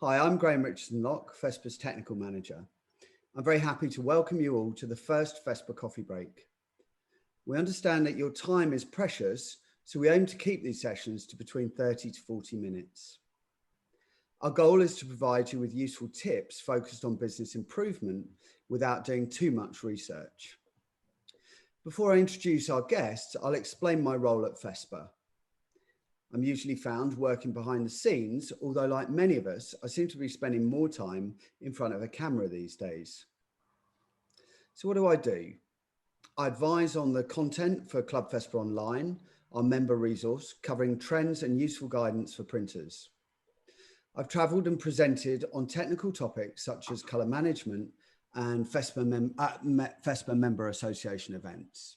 Hi, I'm Graeme Richardson-Locke, FESPA's Technical Manager. I'm very happy to welcome you all to the first FESPA Coffee Break. We understand that your time is precious, so we aim to keep these sessions to between 30 to 40 minutes. Our goal is to provide you with useful tips focused on business improvement without doing too much research. Before I introduce our guests, I'll explain my role at FESPA. I'm usually found working behind the scenes, although like many of us, I seem to be spending more time in front of a camera these days. So what do? I advise on the content for Club FESPA Online, our member resource covering trends and useful guidance for printers. I've travelled and presented on technical topics such as colour management and FESPA member association events.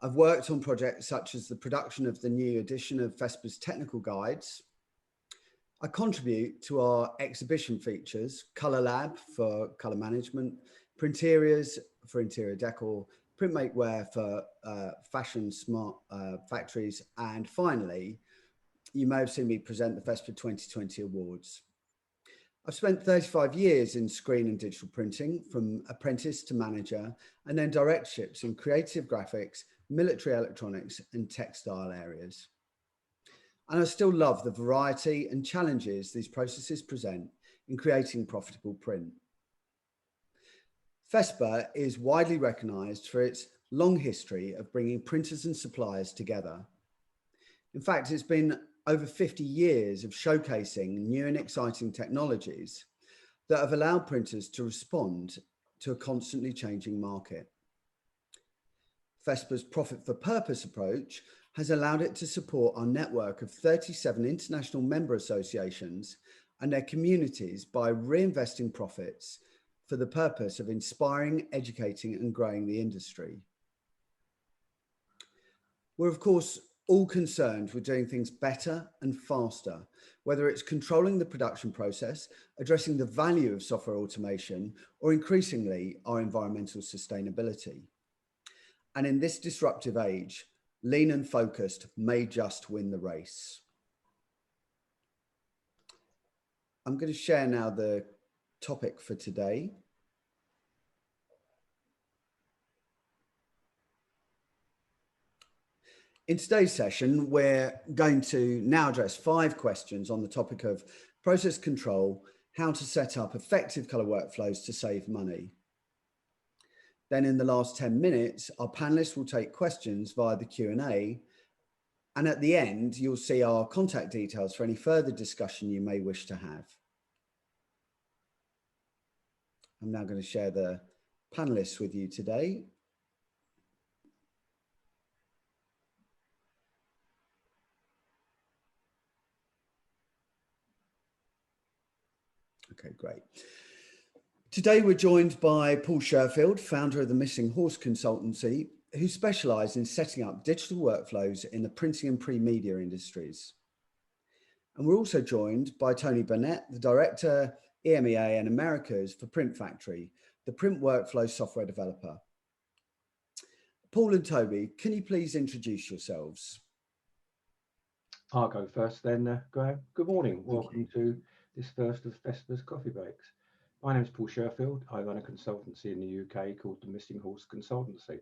I've worked on projects such as the production of the new edition of FESPA's technical guides. I contribute to our exhibition features, Colour Lab for colour management, Printeriors for interior decor, Printmakewear for fashion smart factories, and finally, you may have seen me present the FESPA 2020 awards. I've spent 35 years in screen and digital printing, from apprentice to manager, and then directorships in creative graphics, military electronics, and textile areas. And I still love the variety and challenges these processes present in creating profitable print. FESPA is widely recognised for its long history of bringing printers and suppliers together. In fact, it's been over 50 years of showcasing new and exciting technologies that have allowed printers to respond to a constantly changing market. FESPA's profit for purpose approach has allowed it to support our network of 37 international member associations and their communities by reinvesting profits for the purpose of inspiring, educating, and growing the industry. We're, of course, all concerned with doing things better and faster, whether it's controlling the production process, addressing the value of software automation, or increasingly our environmental sustainability. And in this disruptive age, lean and focused may just win the race. I'm going to share now the topic for today. In today's session, we're going to now address 5 questions on the topic of process control, how to set up effective colour workflows to save money. Then in the last 10 minutes, our panelists will take questions via the Q&A. And at the end, you'll see our contact details for any further discussion you may wish to have. I'm now going to share the panelists with you today. Okay, great. Today, we're joined by Paul Sherfield, founder of the Missing Horse Consultancy, who specialise in setting up digital workflows in the printing and pre-media industries. And we're also joined by Toby Burnett, the Director, EMEA and Americas for PrintFactory, the print workflow software developer. Paul and Toby, can you please introduce yourselves? I'll go first then, Graeme. Good morning. Welcome to this first of FESPA's Coffee Breaks. My name is Paul Sherfield. I run a consultancy in the UK called the Missing Horse Consultancy.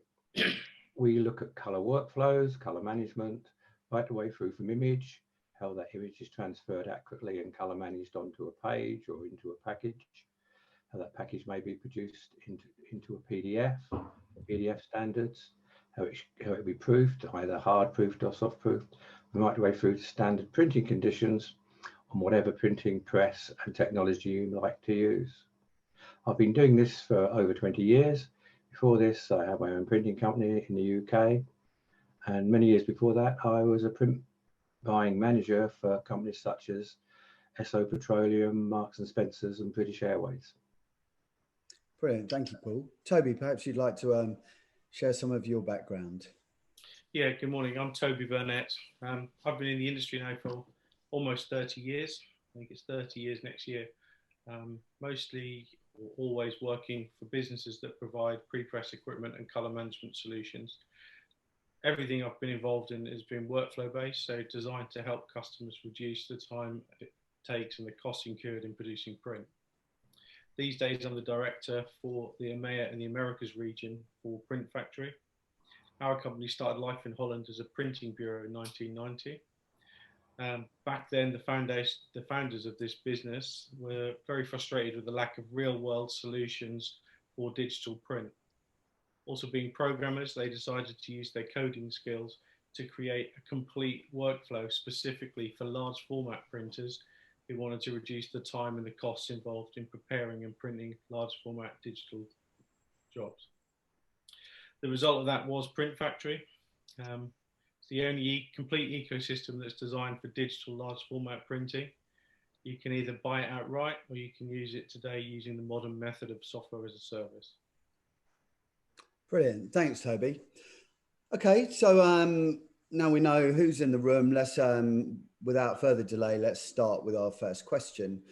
We look at colour workflows, colour management, right the way through from image, how that image is transferred accurately and colour managed onto a page or into a package, how that package may be produced into a PDF standards, how it be proofed, either hard proofed or soft proofed, right the way through to standard printing conditions on whatever printing press and technology you like to use. I've been doing this for over 20 years. Before this, I had my own printing company in the UK. And many years before that, I was a print buying manager for companies such as Esso Petroleum, Marks and Spencers and British Airways. Brilliant, thank you, Paul. Toby, perhaps you'd like to share some of your background. Yeah, good morning. I'm Toby Burnett. I've been in the industry now for almost 30 years. I think it's 30 years next year. Mostly or always working for businesses that provide pre-press equipment and colour management solutions. Everything I've been involved in has been workflow based, so designed to help customers reduce the time takes and the costs incurred in producing print. These days, I'm the director for the EMEA and the Americas region for PrintFactory. Our company started life in Holland as a printing bureau in 1990. Back then, the founders of this business were very frustrated with the lack of real-world solutions for digital print. Also, being programmers, they decided to use their coding skills to create a complete workflow specifically for large format printers who wanted to reduce the time and the costs involved in preparing and printing large format digital jobs. The result of that was PrintFactory. It's the only complete ecosystem that's designed for digital large format printing. You can either buy it outright or you can use it today using the modern method of software as a service. Brilliant. Thanks, Toby. Okay, so now we know who's in the room. Let's, without further delay, let's start with our first question.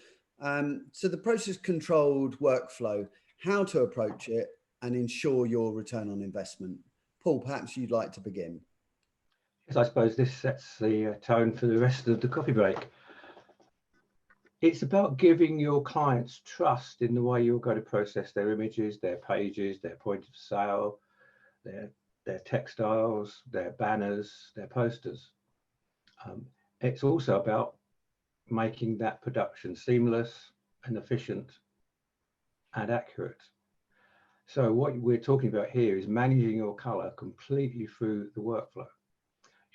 So the process controlled workflow, how to approach it and ensure your return on investment. Paul, perhaps you'd like to begin. Yes, I suppose this sets the tone for the rest of the coffee break. It's about giving your clients trust in the way you're going to process their images, their pages, their point of sale, their textiles, their banners, their posters. It's also about making that production seamless and efficient and accurate. So what we're talking about here is managing your color completely through the workflow.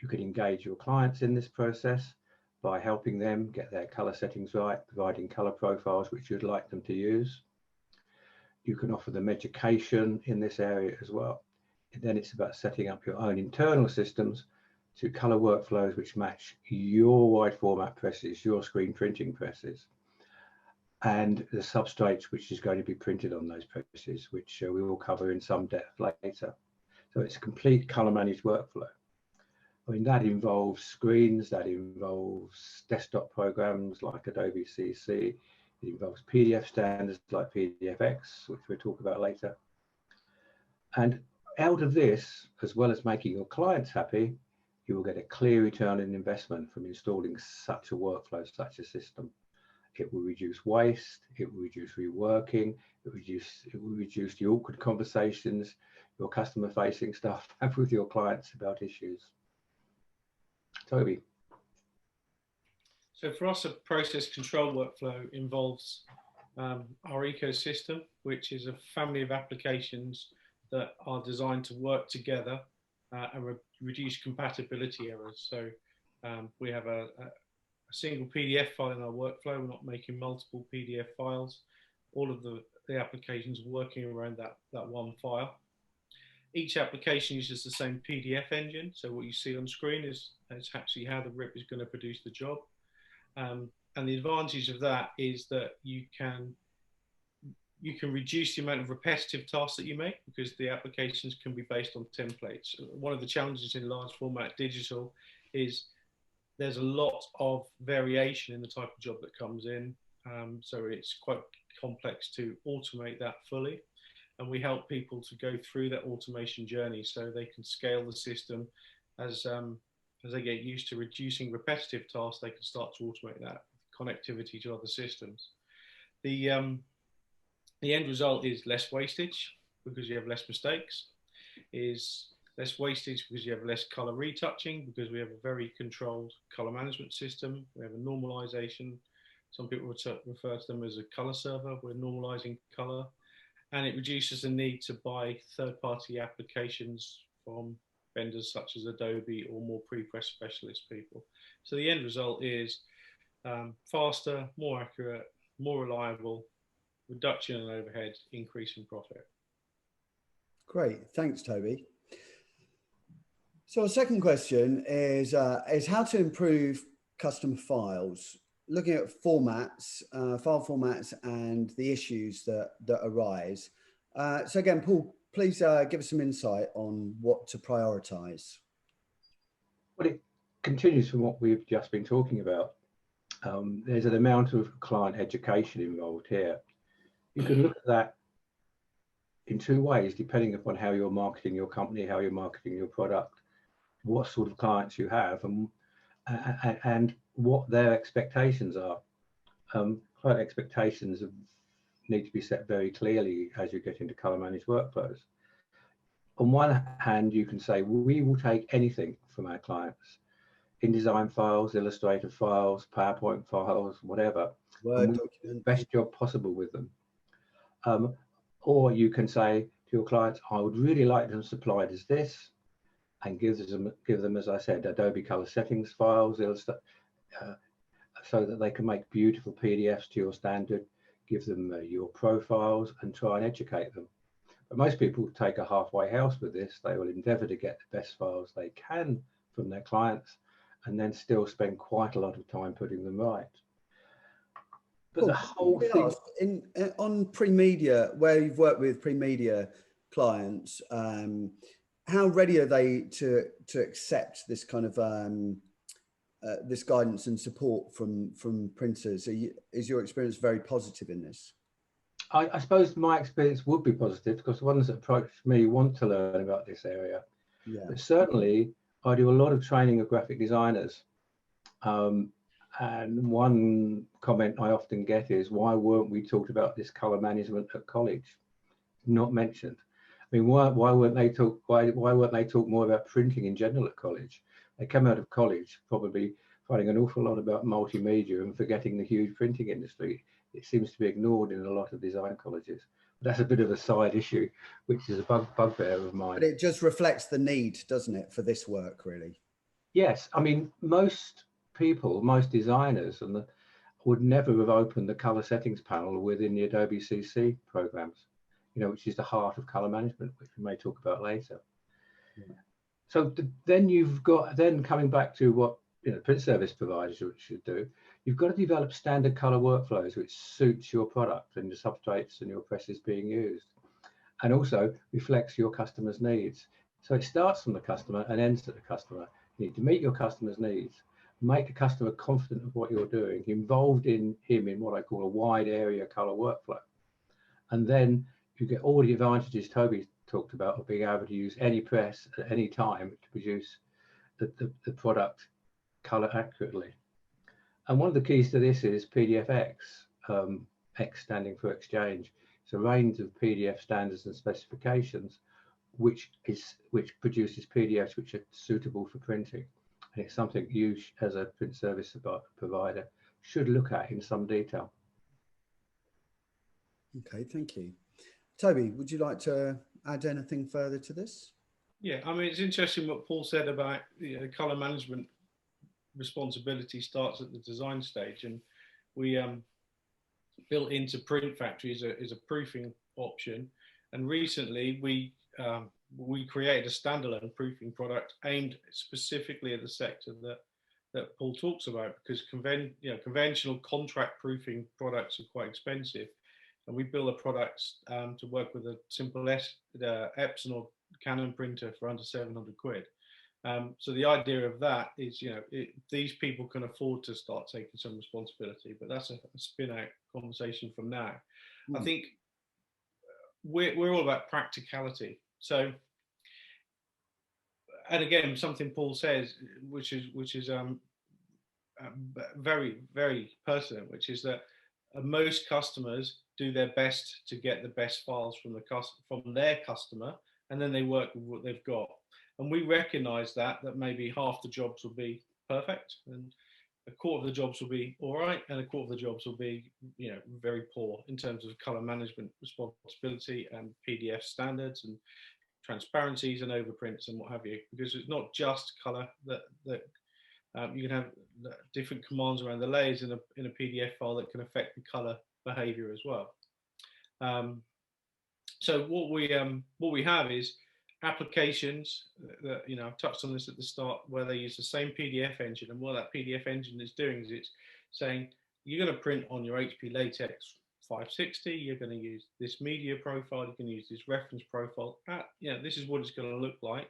You can engage your clients in this process by helping them get their color settings right, providing color profiles which you'd like them to use. You can offer them education in this area as well. And then it's about setting up your own internal systems to color workflows which match your wide format presses, your screen printing presses, and the substrates which is going to be printed on those presses, which we will cover in some depth later. So it's a complete color managed workflow. I mean, that involves screens, that involves desktop programs like Adobe CC, it involves PDF standards like PDFX, which we'll talk about later. And out of this, as well as making your clients happy, you will get a clear return on investment from installing such a workflow, such a system. It will reduce waste, it will reduce reworking, it will reduce the awkward conversations, your customer facing stuff with your clients about issues. Toby. So for us, a process control workflow involves our ecosystem, which is a family of applications that are designed to work together and reduce compatibility errors. So we have a single PDF file in our workflow. We're not making multiple PDF files. All of the applications are working around that one file. Each application uses the same PDF engine. So what you see on screen is actually how the RIP is going to produce the job. And the advantage of that is that you can reduce the amount of repetitive tasks that you make because the applications can be based on templates. One of the challenges in large format digital is there's a lot of variation in the type of job that comes in. So it's quite complex to automate that fully. And we help people to go through that automation journey so they can scale the system as they get used to reducing repetitive tasks, they can start to automate that connectivity to other systems. The end result is less wastage because you have less mistakes, is less wastage because you have less color retouching because we have a very controlled color management system. We have a normalization. Some people would refer to them as a color server. We're normalizing color. And it reduces the need to buy third-party applications from vendors such as Adobe or more pre-press specialist people. So the end result is faster, more accurate, more reliable, reduction in overhead, increase in profit. Great, thanks, Toby. So our second question is how to improve custom files, looking at formats, file formats and the issues that arise. So again, Paul, please give us some insight on what to prioritize. Well, it continues from what we've just been talking about. There's an amount of client education involved here. You can look at that in two ways, depending upon how you're marketing your company, how you're marketing your product, what sort of clients you have, and what their expectations are. Client expectations need to be set very clearly as you get into colour managed workflows. On one hand, you can say, we will take anything from our clients, InDesign files, Illustrator files, PowerPoint files, whatever, Word and we do the document. best job possible with them. Or you can say to your clients, I would really like them supplied as this, and give them, as I said, Adobe color settings files, so that they can make beautiful PDFs to your standard, give them your profiles and try and educate them. But most people take a halfway house with this. They will endeavor to get the best files they can from their clients and then still spend quite a lot of time putting them right. But Cool. the whole thing... on pre-media, where you've worked with pre-media clients, how ready are they to accept this kind of this guidance and support from printers? Is your experience very positive in this? I suppose my experience would be positive because the ones that approach me want to learn about this area. Yeah. But certainly, I do a lot of training of graphic designers. And one comment I often get is, why weren't we taught about this colour management at college? Not mentioned. I mean, why weren't they taught more about printing in general at college? They come out of college probably finding an awful lot about multimedia and forgetting the huge printing industry. It seems to be ignored in a lot of design colleges. But that's a bit of a side issue, which is a bugbear of mine. But it just reflects the need, doesn't it, for this work, really? Yes, I mean, most people, most designers, would never have opened the color settings panel within the Adobe CC programs, which is the heart of color management, which we may talk about later. Yeah. So then coming back to what print service providers should do, you've got to develop standard color workflows which suits your product and the substrates and your presses being used, and also reflects your customer's needs. So it starts from the customer and ends at the customer. You need to meet your customer's needs, make the customer confident of what you're doing, involved in what I call a wide area color workflow. And then you get all the advantages Toby talked about of being able to use any press at any time to produce the product color accurately. And one of the keys to this is PDFX, X standing for exchange. It's a range of PDF standards and specifications which produces PDFs which are suitable for printing. And it's something you, as a print service provider, should look at in some detail. Okay, thank you. Toby, would you like to add anything further to this? Yeah, I mean, it's interesting what Paul said about colour management responsibility starts at the design stage, and we built into PrintFactory is a proofing option, and recently we created a standalone proofing product aimed specifically at the sector that Paul talks about, because conventional contract proofing products are quite expensive, and we built a product to work with a simple Epson or Canon printer for under 700 quid. So the idea of that is, these people can afford to start taking some responsibility, but that's a spin-out conversation from now. I think we're all about practicality. So, and again, something Paul says, which is very, very pertinent, which is that most customers do their best to get the best files from their customer, and then they work with what they've got. And we recognise that maybe half the jobs will be perfect, and a quarter of the jobs will be all right, and a quarter of the jobs will be, very poor in terms of colour management responsibility and PDF standards and transparencies and overprints and what have you. Because it's not just colour that you can have different commands around the layers in a PDF file that can affect the colour behaviour as well. So what we have is applications that, I've touched on this at the start, where they use the same PDF engine, and what that PDF engine is doing is it's saying, you're going to print on your HP Latex 560, you're going to use this media profile, you can use this reference profile, this is what it's going to look like,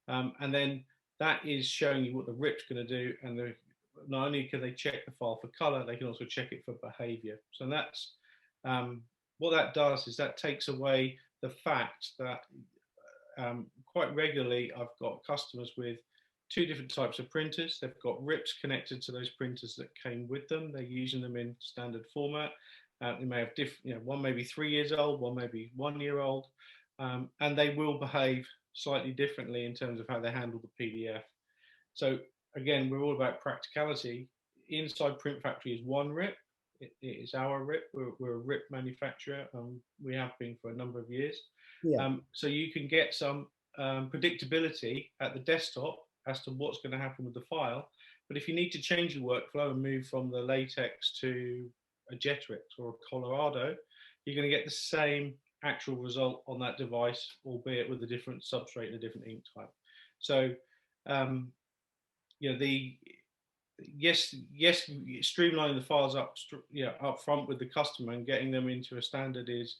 and then that is showing you what the RIP's going to do, and not only can they check the file for color, they can also check it for behavior. So that's what that does, is that takes away the fact that quite regularly I've got customers with two different types of printers. They've got RIPs connected to those printers that came with them. They're using them in standard format. They may have different, one may be 3 years old, one may be 1 year old, and they will behave slightly differently in terms of how they handle the PDF. So again, we're all about practicality. Inside PrintFactory is one RIP. It is our RIP. We're a RIP manufacturer, and we have been for a number of years. Yeah. So you can get some predictability at the desktop as to what's going to happen with the file. But if you need to change your workflow and move from the latex to a Jetrix or a Colorado, you're going to get the same actual result on that device, albeit with a different substrate and a different ink type. So, yes, streamlining the files up front with the customer and getting them into a standard is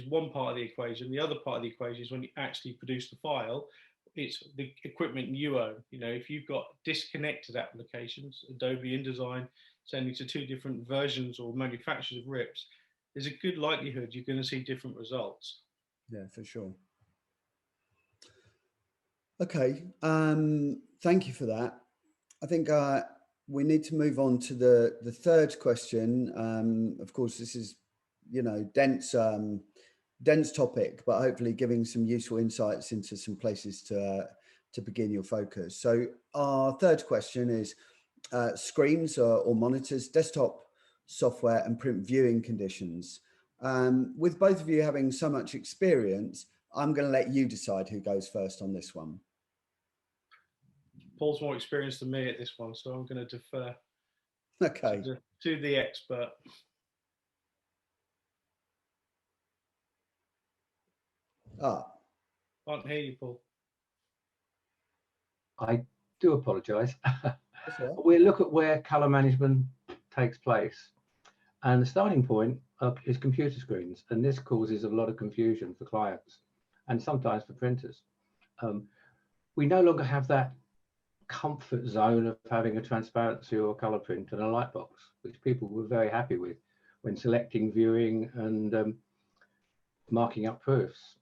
one part of the equation. The other part of the equation is when you actually produce the file, it's the equipment you own. If you've got disconnected applications, Adobe, InDesign, sending to two different versions or manufacturers of RIPs, there's a good likelihood you're going to see different results. Yeah, for sure. Okay, thank you for that. I think we need to move on to the third question. Of course, this is, dense topic, but hopefully giving some useful insights into some places to begin your focus. So our third question is screens or monitors, desktop software and print viewing conditions. With both of you having so much experience, I'm going to let you decide who goes first on this one. Paul's more experienced than me at this one, so I'm going to defer to the expert. Can't hear you, Paul. I do apologise. Right. We look at where colour management takes place, and the starting point is computer screens, and this causes a lot of confusion for clients and sometimes for printers. We no longer have that comfort zone of having a transparency or colour print and a light box, which people were very happy with when selecting viewing and marking up proofs.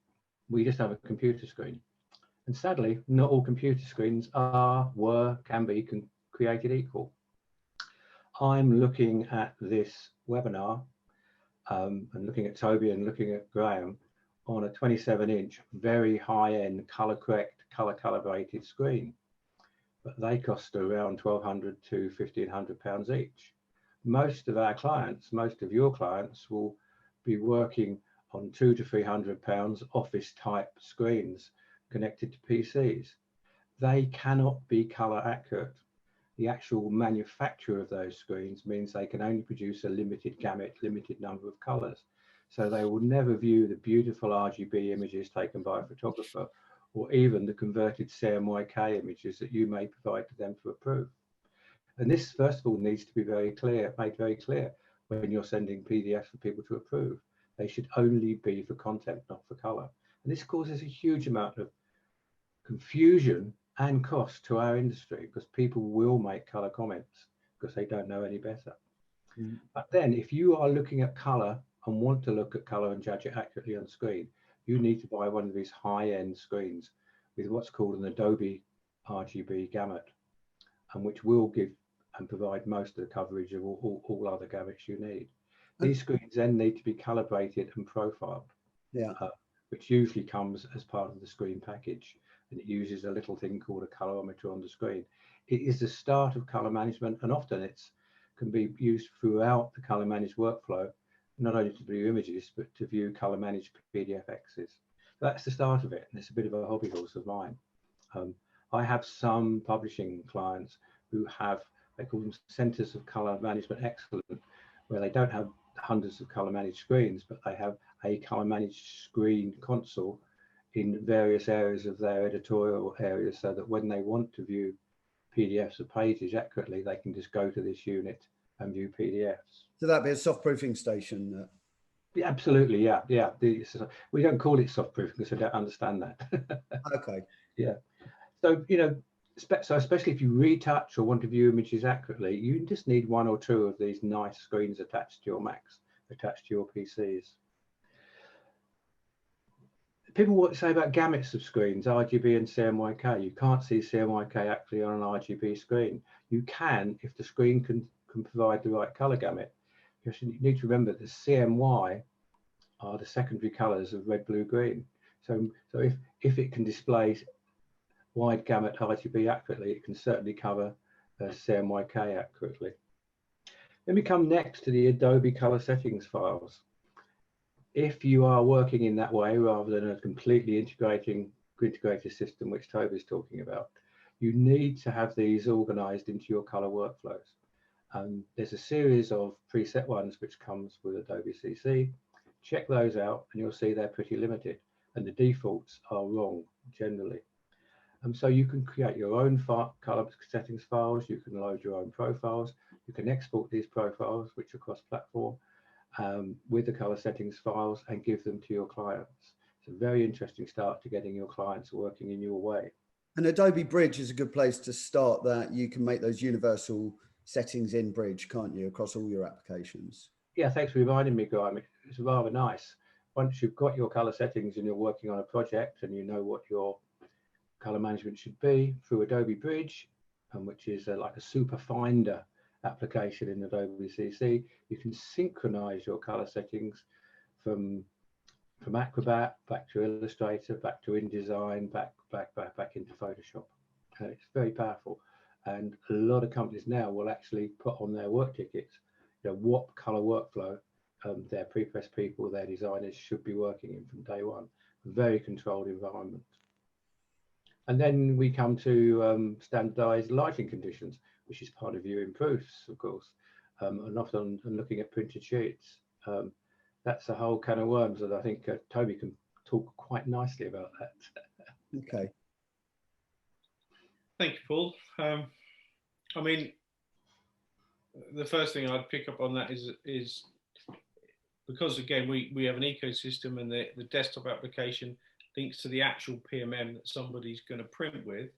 We just have a computer screen. And sadly, not all computer screens can be created equal. I'm looking at this webinar and looking at Toby and looking at Graeme on a 27-inch, very high-end, colour-correct, colour-calibrated screen. But they cost around £1,200 to £1,500 each. Most of our clients, most of your clients will be working on £200 to £300 office-type screens connected to PCs. They cannot be colour accurate. The actual manufacture of those screens means they can only produce a limited gamut, limited number of colours. So they will never view the beautiful RGB images taken by a photographer, or even the converted CMYK images that you may provide to them to approve. And this, first of all, needs to be made very clear when you're sending PDFs for people to approve. They should only be for content, not for colour. And this causes a huge amount of confusion and cost to our industry, because people will make colour comments because they don't know any better. Mm. But then if you are looking at colour and want to look at colour and judge it accurately on screen, you need to buy one of these high-end screens with what's called an Adobe RGB gamut, and which will give and provide most of the coverage of all other gamuts you need. These screens then need to be calibrated and profiled, which usually comes as part of the screen package, and it uses a little thing called a colorimeter on the screen. It is the start of colour management, and often it can be used throughout the colour managed workflow, not only to view images, but to view colour managed PDFXs. That's the start of it, and it's a bit of a hobby horse of mine. I have some publishing clients who have, they call them centres of colour management excellence, where they don't have hundreds of colour managed screens, but they have a colour managed screen console in various areas of their editorial areas, so that when they want to view PDFs or pages accurately, they can just go to this unit and view PDFs. So that'd be a soft proofing station. Yeah, absolutely, yeah. We don't call it soft proofing because I don't understand that. Okay. Yeah. So, so especially if you retouch or want to view images accurately, you just need one or two of these nice screens attached to your Macs, attached to your PCs. People what say about gamuts of screens, RGB and CMYK. You can't see CMYK actually on an RGB screen. You can if the screen can provide the right color gamut. You need to remember that CMY are the secondary colors of red, blue, green. So if it can display wide gamut RGB accurately, it can certainly cover CMYK accurately. Let me come next to the Adobe color settings files. If you are working in that way rather than a completely integrated system, which Toby is talking about, you need to have these organized into your color workflows. There's a series of preset ones which comes with Adobe CC. Check those out and you'll see they're pretty limited and the defaults are wrong generally. So you can create your own color settings files, you can load your own profiles, you can export these profiles which are cross-platform with the color settings files and give them to your clients. It's a very interesting start to getting your clients working in your way. And Adobe Bridge is a good place to start that. You can make those universal settings in Bridge, can't you, across all your applications? Yeah, thanks for reminding me, Graeme. It's rather nice. Once you've got your color settings and you're working on a project and you know what your color management should be through Adobe Bridge, which is like a super finder application in Adobe CC, you can synchronize your color settings from Acrobat back to Illustrator, back to InDesign, back into Photoshop. It's very powerful. And a lot of companies now will actually put on their work tickets, what color workflow their pre-press people, their designers should be working in from day one. Very controlled environment. And then we come to standardized lighting conditions, which is part of viewing proofs, of course, and often looking at printed sheets. That's a whole can of worms that I think Toby can talk quite nicely about that. Okay. Thank you, Paul. I mean, the first thing I'd pick up on that is because, again, we have an ecosystem and the desktop application links to the actual PMM that somebody's going to print with.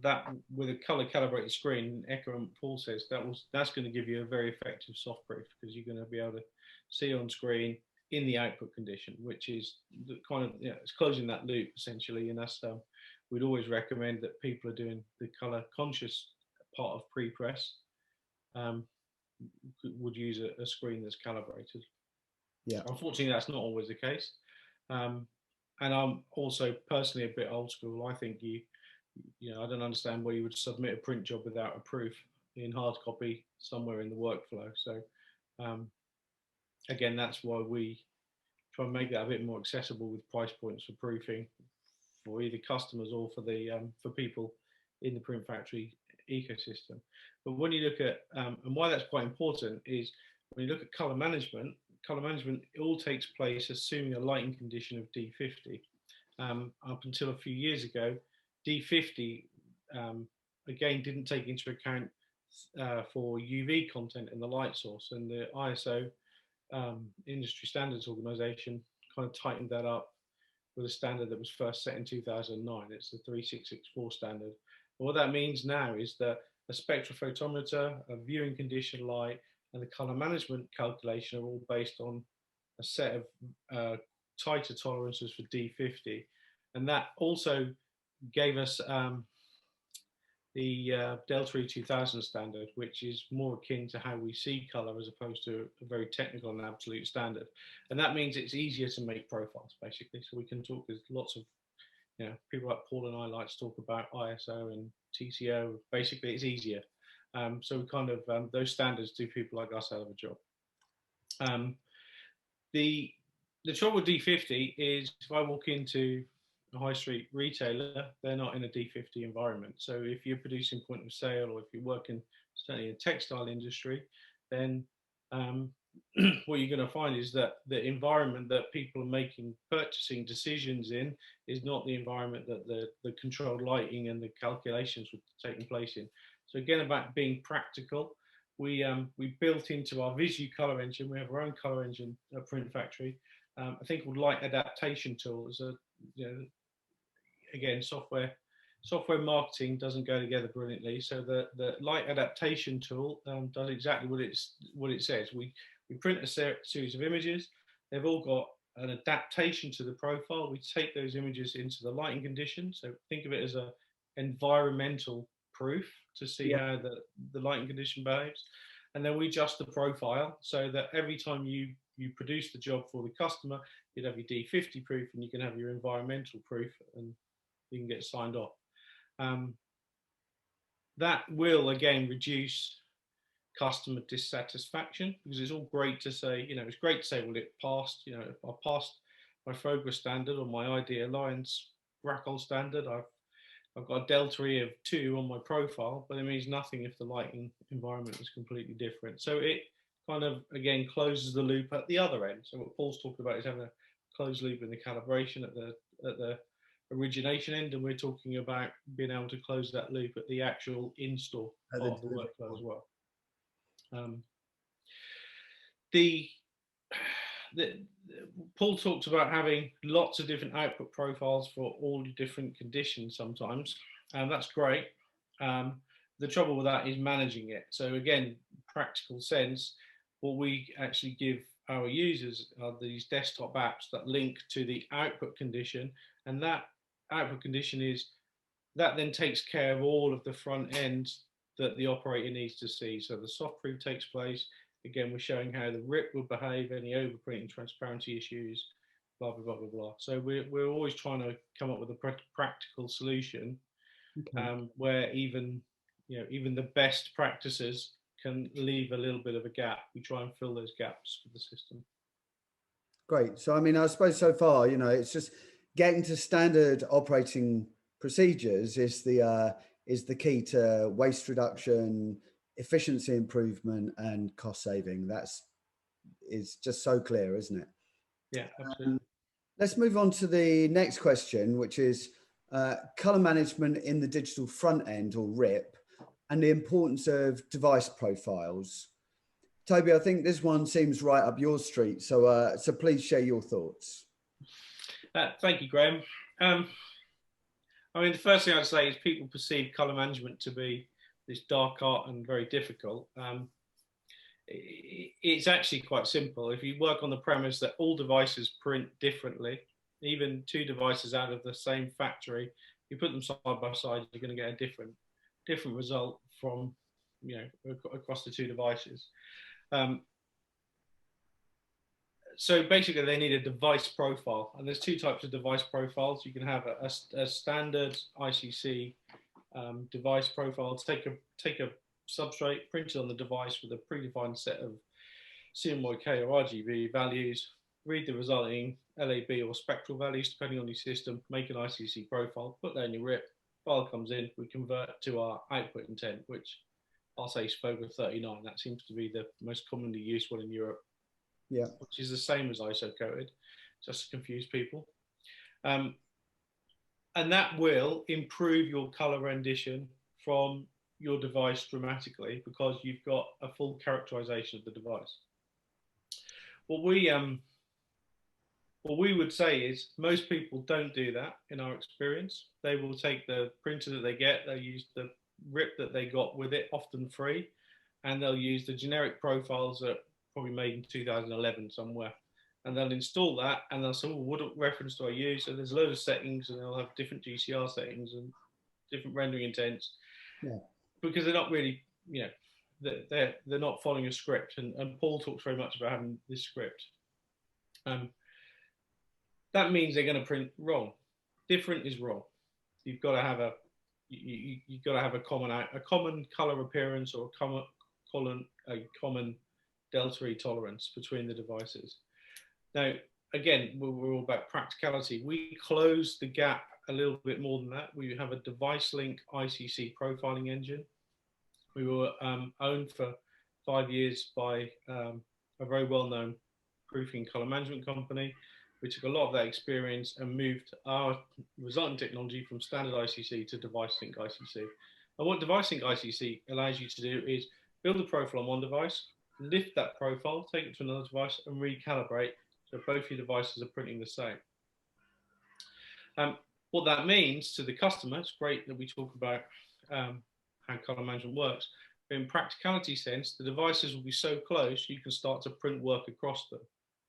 That with a color calibrated screen, echo and Paul says that's going to give you a very effective soft proof because you're going to be able to see on screen in the output condition, which is the kind of it's closing that loop essentially. And that's we'd always recommend that people are doing the color conscious part of pre-press would use a screen that's calibrated. Yeah. Unfortunately, that's not always the case. And I'm also personally a bit old school. I think I don't understand why you would submit a print job without a proof in hard copy somewhere in the workflow. So again, that's why we try and make that a bit more accessible with price points for proofing for either customers or for people in the PrintFactory ecosystem. But when you look at and why that's quite important is when you look at color management, it all takes place assuming a lighting condition of D50. Up until a few years ago, D50 again didn't take into account for UV content in the light source, and the ISO industry standards organization kind of tightened that up with a standard that was first set in 2009. It's the 3664 standard. But what that means now is that a spectrophotometer, a viewing condition light, and the color management calculation are all based on a set of tighter tolerances for D50. And that also gave us the Delta E 2000 standard, which is more akin to how we see color as opposed to a very technical and absolute standard. And that means it's easier to make profiles, basically. So we can talk, there's lots of, people like Paul and I like to talk about ISO and TCO. Basically, it's easier. So we kind of, those standards do people like us out of a job. The trouble with D50 is if I walk into a high street retailer, they're not in a D50 environment. So if you're producing point of sale or if you're working certainly in the textile industry, then what you're going to find is that the environment that people are making purchasing decisions in is not the environment that the controlled lighting and the calculations were taking place in. So again, about being practical, we built into our Visu color engine, we have our own color engine at PrintFactory, a thing called light adaptation tool. It's again, software marketing doesn't go together brilliantly. So the light adaptation tool does exactly what it says. We print a series of images. They've all got an adaptation to the profile. We take those images into the lighting condition. So think of it as a environmental proof to see how the lighting condition behaves. And then we adjust the profile so that every time you produce the job for the customer, you'd have your D50 proof and you can have your environmental proof and you can get signed off. That will again reduce customer dissatisfaction, because it's all great to say, it's great to say, well, it passed, I passed my Fogler standard or my ID Alliance Bracol standard. I've got a delta E of 2 on my profile, but it means nothing if the lighting environment is completely different. So it kind of, again, closes the loop at the other end. So what Paul's talking about is having a closed loop in the calibration at the origination end, and we're talking about being able to close that loop at the actual install part of the workflow as well. Paul talked about having lots of different output profiles for all the different conditions sometimes, and that's great. The trouble with that is managing it. So again, practical sense, what we actually give our users are these desktop apps that link to the output condition, and that output condition that then takes care of all of the front end that the operator needs to see. So the soft proof takes place. Again, we're showing how the RIP will behave, any overprinting transparency issues, blah, blah, blah, blah, blah. So we're always trying to come up with a practical solution, where even the best practices can leave a little bit of a gap. We try and fill those gaps with the system. Great. So, I mean, I suppose so far, it's just getting to standard operating procedures is the key to waste reduction, efficiency improvement, and cost saving. Is just so clear, isn't it? Yeah, absolutely. Let's move on to the next question, which is color management in the digital front end, or RIP, and the importance of device profiles. Toby, I think this one seems right up your street, so please share your thoughts. Thank you, Graeme. I mean, the first thing I'd say is people perceive color management to be this dark art and very difficult. It's actually quite simple. If you work on the premise that all devices print differently, even two devices out of the same factory, you put them side by side, you're going to get a different result from, across the two devices. So basically they need a device profile, and there's two types of device profiles. You can have a standard ICC device profile. Take a substrate, print it on the device with a predefined set of CMYK or RGB values, read the resulting LAB or spectral values depending on your system, make an ICC profile, put that in your RIP, file comes in, we convert to our output intent, which I'll say is Fogler 39. That seems to be the most commonly used one in Europe. Yeah, which is the same as ISO coded, just to confuse people. And that will improve your color rendition from your device dramatically, because you've got a full characterization of the device. What we would say is most people don't do that in our experience. They will take the printer that they get, they'll use the RIP that they got with it, often free, and they'll use the generic profiles that probably made in 2011 somewhere, and they'll install that and they'll say, well, what reference do I use? So there's a load of settings, and they'll have different GCR settings and different rendering intents, because they're not really, they're not following a script. And Paul talks very much about having this script. That means they're going to print wrong. Different is wrong. You've got to have you've got to have a common color appearance, or a common delta E tolerance between the devices. Now, again, we're all about practicality. We close the gap a little bit more than that. We have a device link ICC profiling engine. We were owned for 5 years by a very well-known proofing color management company. We took a lot of that experience and moved our resultant technology from standard ICC to device link ICC. And what device link ICC allows you to do is build a profile on one device, lift that profile, take it to another device, and recalibrate so both your devices are printing the same. What that means to the customer, it's great that we talk about how color management works, but in practicality sense, the devices will be so close you can start to print work across them.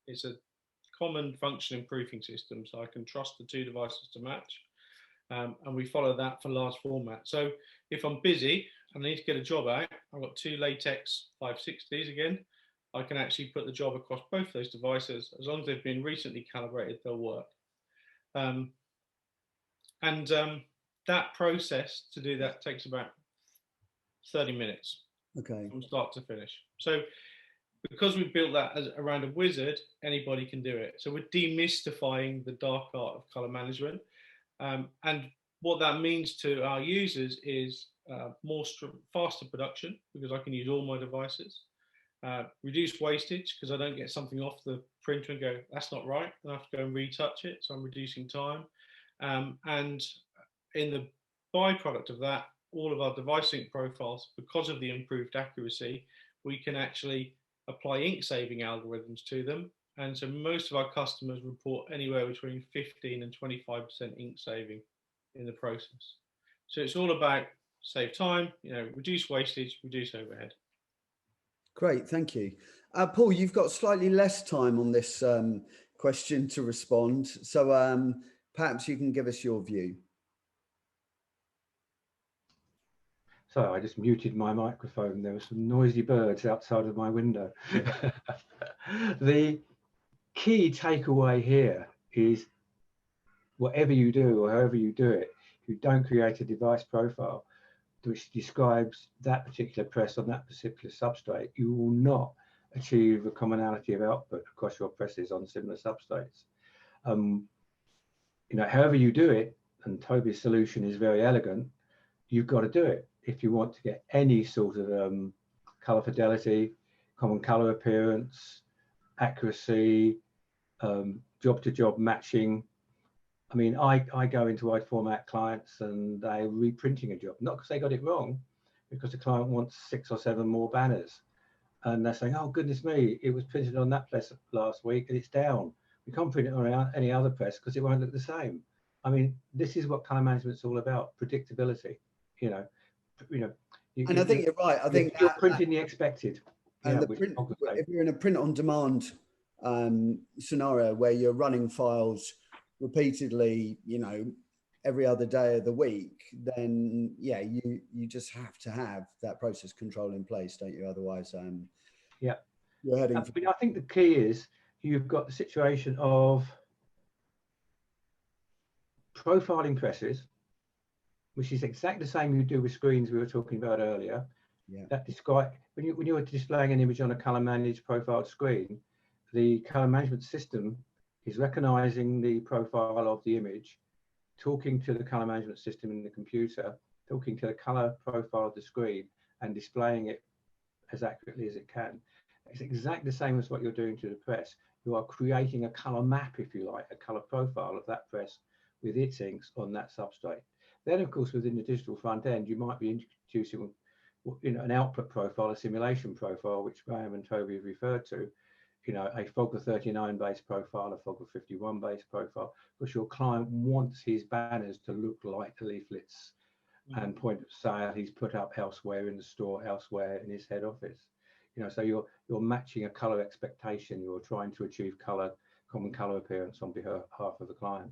It's a common functioning proofing system, so I can trust the two devices to match. And we follow that for large format. So if I'm busy and I need to get a job out, I've got two latex 560s again. I can actually put the job across both those devices. As long as they've been recently calibrated, they'll work. That process to do that takes about 30 minutes from start to finish. So because we built that around a wizard, anybody can do it. So we're demystifying the dark art of color management. And what that means to our users is faster production, because I can use all my devices. Reduce wastage, because I don't get something off the printer and go, that's not right, and I have to go and retouch it, so I'm reducing time. And in the byproduct of that, all of our device ink profiles, because of the improved accuracy, we can actually apply ink saving algorithms to them. And so most of our customers report anywhere between 15 and 25% ink saving in the process. So it's all about save time, reduce wastage, reduce overhead. Great, thank you. Paul, you've got slightly less time on this question to respond, so perhaps you can give us your view. So I just muted my microphone. There were some noisy birds outside of my window. The key takeaway here is whatever you do or however you do it, if you don't create a device profile which describes that particular press on that particular substrate, you will not achieve a commonality of output across your presses on similar substrates. However you do it, and Toby's solution is very elegant, you've got to do it if you want to get any sort of color fidelity, common color appearance, accuracy, job-to-job matching. I mean, I go into wide format clients and they're reprinting a job, not because they got it wrong, because the client wants 6 or 7 more banners. And they're saying, oh, goodness me, it was printed on that press last week and it's down. We can't print it on any other press because it won't look the same. I mean, this is what color management's all about, predictability. And I think you're right. I think you're printing the expected. And if you're in a print on demand scenario where you're running files repeatedly, every other day of the week, then yeah, you just have to have that process control in place, don't you? Otherwise, you're heading. I think the key is you've got the situation of profiling presses, which is exactly the same you do with screens we were talking about earlier. Yeah. That describe when you're displaying an image on a color managed profiled screen, the color management system is recognizing the profile of the image, talking to the color management system in the computer, talking to the color profile of the screen, and displaying it as accurately as it can. It's exactly the same as what you're doing to the press. You are creating a color map, if you like, a color profile of that press with its inks on that substrate. Then, of course, within the digital front end, you might be introducing an output profile, a simulation profile, which Graeme and Toby have referred to, a Fogger 39 based profile, a Fogger 51 based profile, because your client wants his banners to look like the leaflets and point of sale he's put up elsewhere in the store, elsewhere in his head office. So you're matching a color expectation. You're trying to achieve common color appearance on behalf of the client.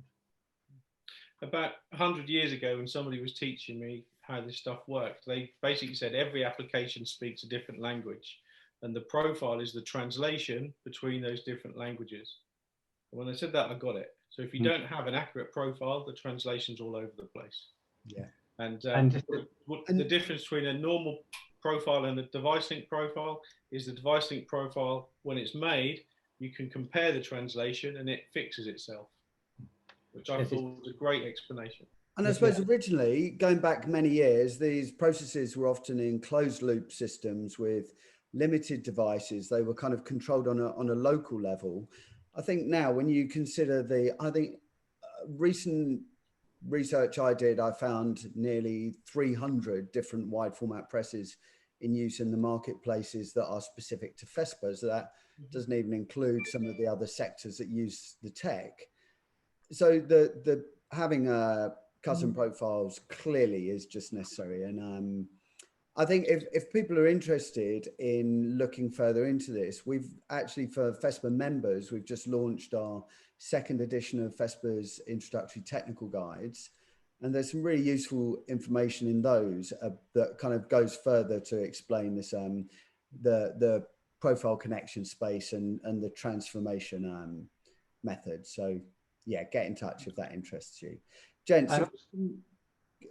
About 100 years ago, when somebody was teaching me how this stuff worked, they basically said every application speaks a different language, and the profile is the translation between those different languages. And when they said that, I got it. So if you don't have an accurate profile, the translation's all over the place. Yeah. And the difference between a normal profile and a device ink profile is the device ink profile, when it's made, you can compare the translation and it fixes itself, which I thought was a great explanation. And I suppose originally, going back many years, these processes were often in closed loop systems with limited devices. They were kind of controlled on a local level. I think now when you consider recent research I did, I found nearly 300 different wide format presses in use in the marketplaces that are specific to FESPA. So that doesn't even include some of the other sectors that use the tech. So the having custom profiles clearly is just necessary. And I think if people are interested in looking further into this, we've actually, for FESPA members, we've just launched our second edition of FESPA's introductory technical guides. And there's some really useful information in those that kind of goes further to explain this, the profile connection space and the transformation method. So yeah, get in touch if that interests you. Gents,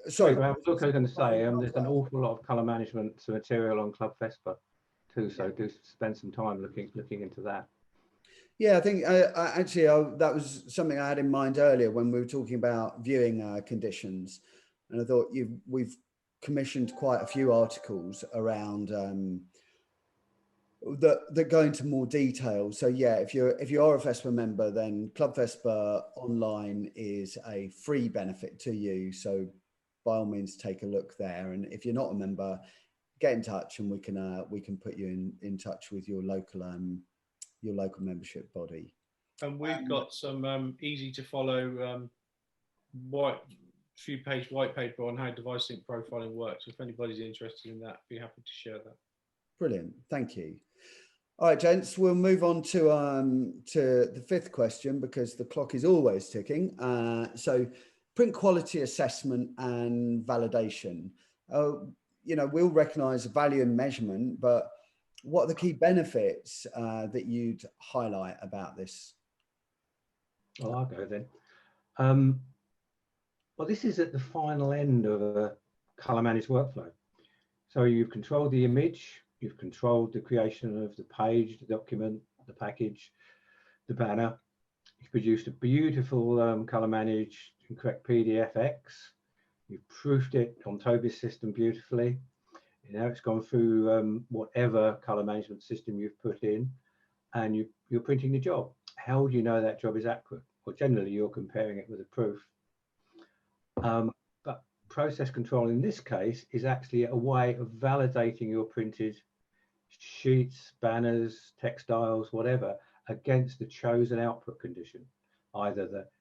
sorry. I was also going to say there's an awful lot of colour management material on Club FESPA too, so do spend some time looking into that. Yeah, I think actually that was something I had in mind earlier when we were talking about viewing conditions, and I thought we've commissioned quite a few articles around that go into more detail. So yeah, if you are a FESPA member, then Club FESPA online is a free benefit to you. So by all means, take a look there. And if you're not a member, get in touch, and we can put you in touch with your local membership body. And we've got some easy to follow few page white paper on how device sync profiling works. If anybody's interested in that, be happy to share that. Brilliant, thank you. All right, gents, we'll move on to the fifth question, because the clock is always ticking. So print quality assessment and validation. You know, we'll recognise value and measurement, but what are the key benefits that you'd highlight about this? Well, I'll go then. Well, this is at the final end of a colour managed workflow. So you've controlled the image, you've controlled the creation of the page, the document, the package, the banner. You've produced a beautiful colour managed and correct PDFX. You've proofed it on Toby's system beautifully. You know, it's gone through whatever colour management system you've put in, and you're printing the job. How do you know that job is accurate? Well, generally you're comparing it with a proof. But process control in this case is actually a way of validating your printed sheets, banners, textiles, whatever, against the chosen output condition. Either that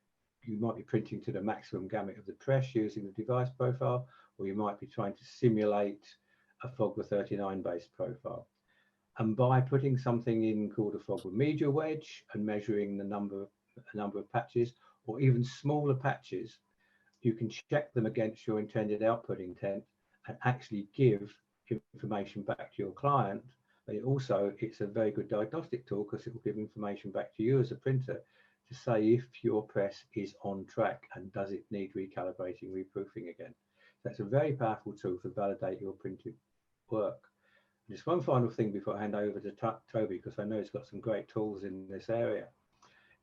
you might be printing to the maximum gamut of the press using the device profile, or you might be trying to simulate a Fogler 39 based profile. And by putting something in called a Fogler media wedge and measuring the number of patches, or even smaller patches, you can check them against your intended output intent and actually give information back to your client. But it's a very good diagnostic tool, because it will give information back to you as a printer to say if your press is on track and does it need recalibrating, reproofing again. That's a very powerful tool to validate your printed work. And just one final thing before I hand over to Toby, because I know he's got some great tools in this area.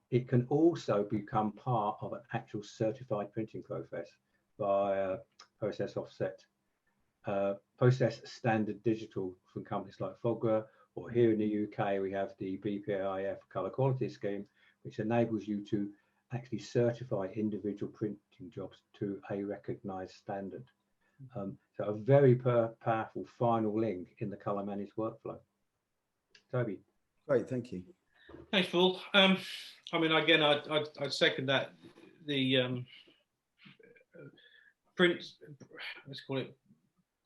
It can also become part of an actual certified printing process by process offset, process standard digital from companies like Fogler, or here in the UK we have the BPIF colour quality scheme, which enables you to actually certify individual printing jobs to a recognised standard. So a very powerful final link in the colour managed workflow. Toby. Great, thank you. Thanks, Paul. I mean, again, I'd second that. The print, let's call it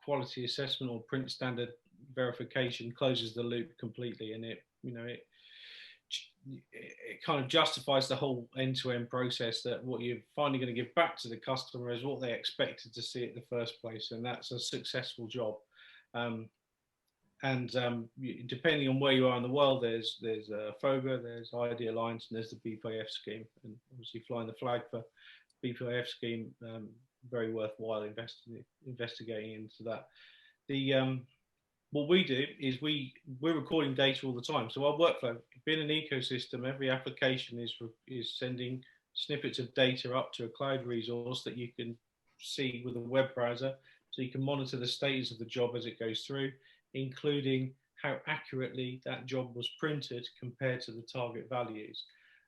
quality assessment or print standard verification, closes the loop completely, and it kind of justifies the whole end-to-end process, that what you're finally going to give back to the customer is what they expected to see in the first place, and that's a successful job. Depending on where you are in the world, there's FOGA, there's ID Alliance, and there's the BPIF scheme. And obviously flying the flag for BPIF scheme, very worthwhile investigating into that. What we do is we're recording data all the time. So our workflow, being an ecosystem, every application is sending snippets of data up to a cloud resource that you can see with a web browser. So you can monitor the status of the job as it goes through, including how accurately that job was printed compared to the target values.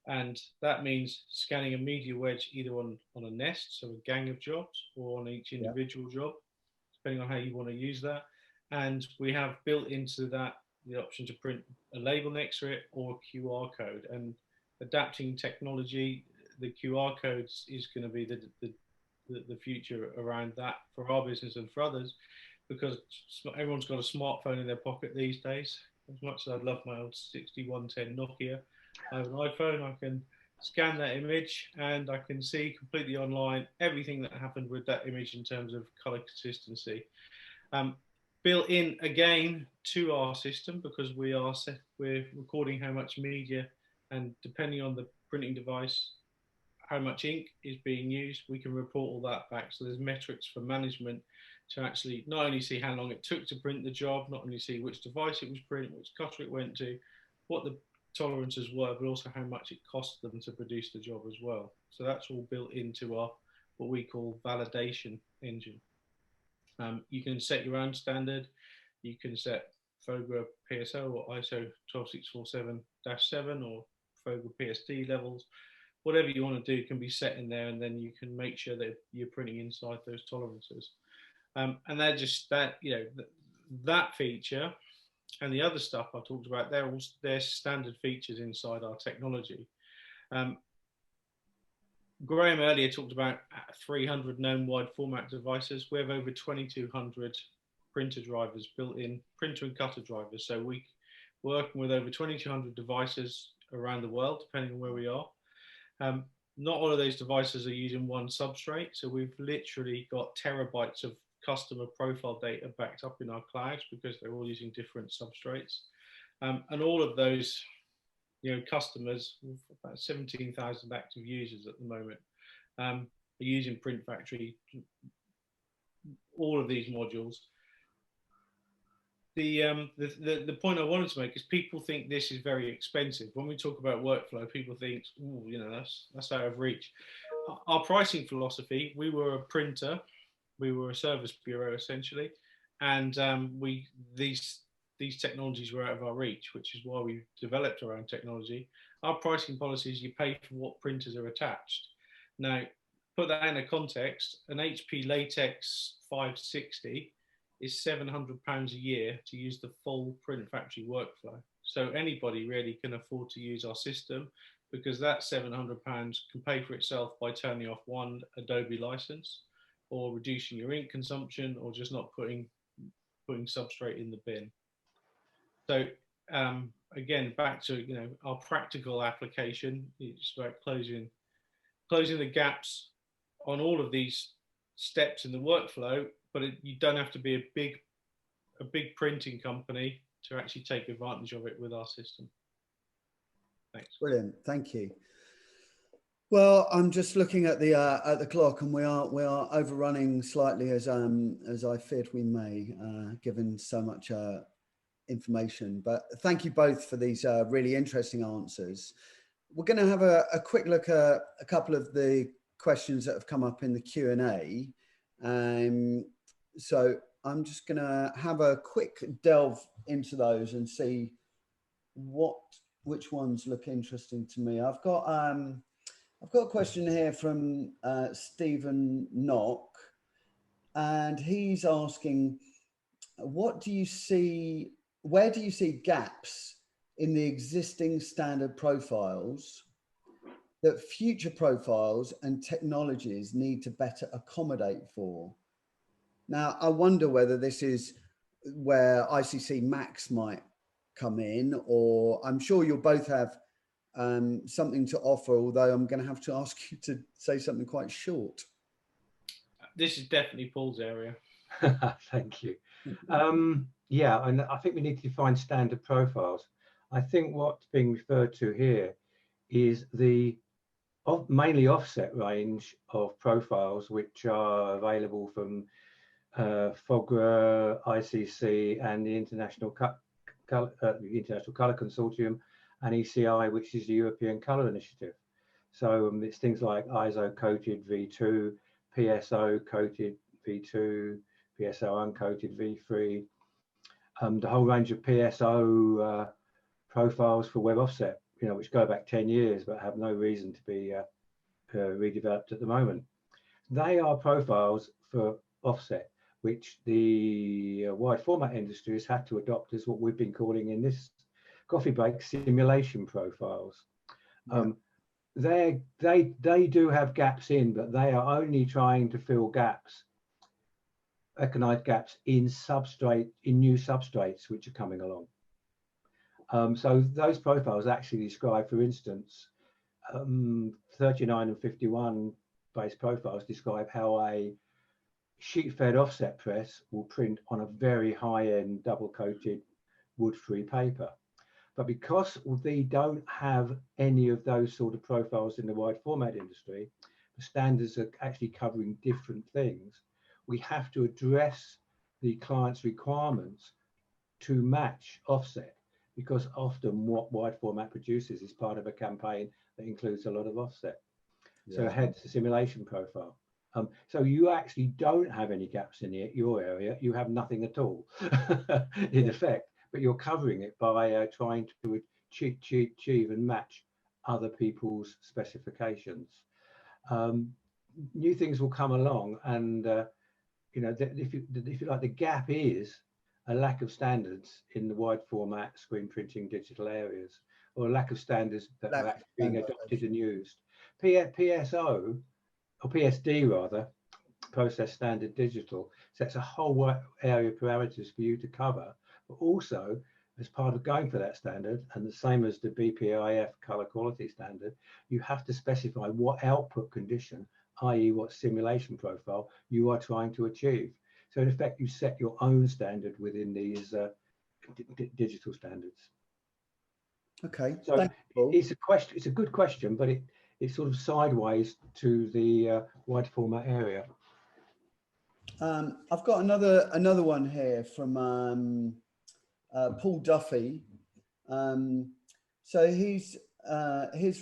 And that means scanning a media wedge either on a nest, so a gang of jobs, or on each individual job, depending on how you want to use that. And we have built into that the option to print a label next to it or a QR code. And adapting technology, the QR codes is going to be the future around that for our business and for others, because everyone's got a smartphone in their pocket these days. As much as I'd love my old 6110 Nokia, I have an iPhone. I can scan that image and I can see completely online everything that happened with that image in terms of color consistency. Built in again to our system, because we're recording how much media, and depending on the printing device, how much ink is being used, we can report all that back. So there's metrics for management to actually not only see how long it took to print the job, not only see which device it was printed, which cutter it went to, what the tolerances were, but also how much it cost them to produce the job as well. So that's all built into our what we call validation engine. You can set your own standard. You can set FOGRA PSO or ISO 12647-7 or FOGRA PSD levels. Whatever you want to do can be set in there, and then you can make sure that you're printing inside those tolerances. And they're just that, you know, that feature and the other stuff I talked about, they're standard features inside our technology. Graeme earlier talked about 300 known wide format devices. We have over 2,200 printer drivers, built-in printer and cutter drivers. So we're working with over 2,200 devices around the world, depending on where we are. Not all of those devices are using one substrate. So we've literally got terabytes of customer profile data backed up in our clouds, because they're all using different substrates. And all of those, you know, customers, about 17,000 active users at the moment, are using PrintFactory, all of these modules. The point I wanted to make is people think this is very expensive. When we talk about workflow, people think, oh, you know, that's out of reach. Our pricing philosophy, we were a printer, we were a service bureau essentially, and these technologies were out of our reach, which is why we developed our own technology. Our pricing policy is you pay for what printers are attached. Now, put that in a context, an HP Latex 560 is £700 a year to use the full PrintFactory workflow. So anybody really can afford to use our system, because that £700 can pay for itself by turning off one Adobe license, or reducing your ink consumption, or just not putting substrate in the bin. So again, back to, you know, our practical application, it's about closing the gaps on all of these steps in the workflow, but you don't have to be a big printing company to actually take advantage of it with our system. Thanks. Brilliant, thank you. Well, I'm just looking at the clock, and we are overrunning slightly, as I feared we may, given so much information. But thank you both for these really interesting answers. We're going to have a quick look at a couple of the questions that have come up in the Q&A. So I'm just going to have a quick delve into those and see which ones look interesting to me. I've got a question here from Stephen Knock, and he's asking, where do you see gaps in the existing standard profiles that future profiles and technologies need to better accommodate for? Now, I wonder whether this is where ICC Max might come in, or I'm sure you'll both have something to offer, although I'm going to have to ask you to say something quite short. This is definitely Paul's area. Thank you. Yeah, and I think we need to define standard profiles. I think what's being referred to here is the mainly offset range of profiles which are available from FOGRA, ICC, and the International Colour Consortium, and ECI, which is the European Colour Initiative. So it's things like ISO coated V2, PSO coated V2, PSO uncoated V3, the whole range of PSO profiles for web offset, you know, which go back 10 years but have no reason to be redeveloped at the moment. They are profiles for offset, which the wide format industry has had to adopt as what we've been calling in this coffee break simulation profiles. Yeah. They do have gaps in, but they are only trying to fill gaps recognised gaps in new substrates which are coming along. So those profiles actually describe, for instance, 39 and 51 base profiles describe how a sheet-fed offset press will print on a very high-end double-coated wood-free paper. But because they don't have any of those sort of profiles in the wide format industry, the standards are actually covering different things. We have to address the client's requirements to match offset, because often what wide format produces is part of a campaign that includes a lot of offset. Yeah. So hence the simulation profile. So you actually don't have any gaps in your area. You have nothing at all in effect, but you're covering it by trying to achieve and match other people's specifications. New things will come along, and you know, if you like, the gap is a lack of standards in the wide format screen printing digital areas, or a lack of standards that are actually being adopted and used. PSO, or PSD rather, process standard digital, sets a whole area of parameters for you to cover, but also as part of going for that standard, and the same as the BPIF color quality standard, you have to specify what output condition, i.e. what simulation profile you are trying to achieve. So in effect, you set your own standard within these digital standards. Okay. So it's a question. It's a good question, but it's sort of sideways to the wide format area. I've got another one here from Paul Duffy. So he's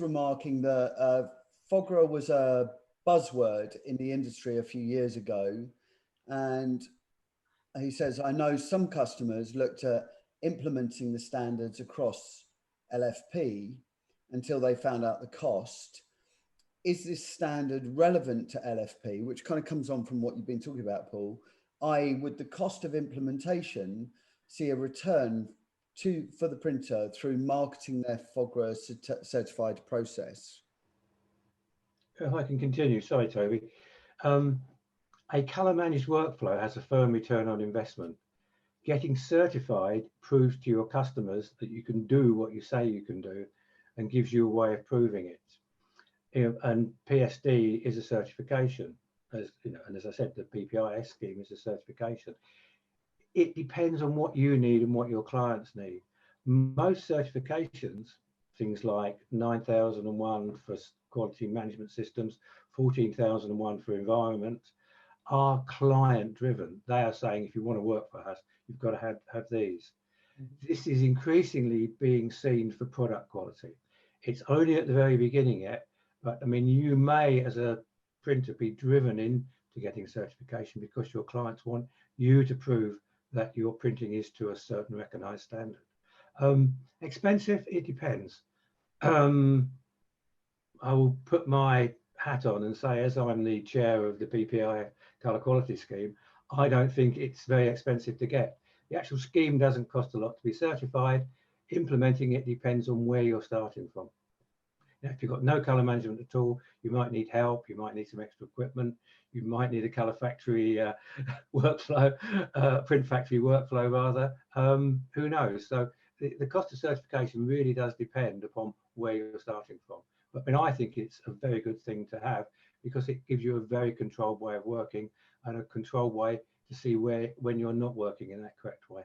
remarking that FOGRA was a buzzword in the industry a few years ago, and he says, I know some customers looked at implementing the standards across LFP until they found out the cost. Is this standard relevant to LFP, which kind of comes on from what you've been talking about, Paul, i.e. would the cost of implementation see a return for the printer through marketing their FOGRA certified process? If I can continue, sorry, Toby. A colour managed workflow has a firm return on investment. Getting certified proves to your customers that you can do what you say you can do, and gives you a way of proving it. And PSD is a certification, as you know, and as I said, the PPIS scheme is a certification. It depends on what you need and what your clients need. Most certifications, things like 9001 for quality management systems, 14001 for environment, are client driven. They are saying, if you want to work for us, you've got to have these. Mm-hmm. This is increasingly being seen for product quality. It's only at the very beginning yet, but I mean, you may, as a printer, be driven into getting certification because your clients want you to prove that your printing is to a certain recognized standard. Expensive, it depends. I will put my hat on and say, as I'm the chair of the PPI colour quality scheme, I don't think it's very expensive to get. The actual scheme doesn't cost a lot to be certified. Implementing it depends on where you're starting from. Now, if you've got no colour management at all, you might need help, you might need some extra equipment, you might need a colour factory workflow, PrintFactory workflow rather, who knows? So the cost of certification really does depend upon where you're starting from. But I mean, I think it's a very good thing to have, because it gives you a very controlled way of working and a controlled way to see when you're not working in that correct way.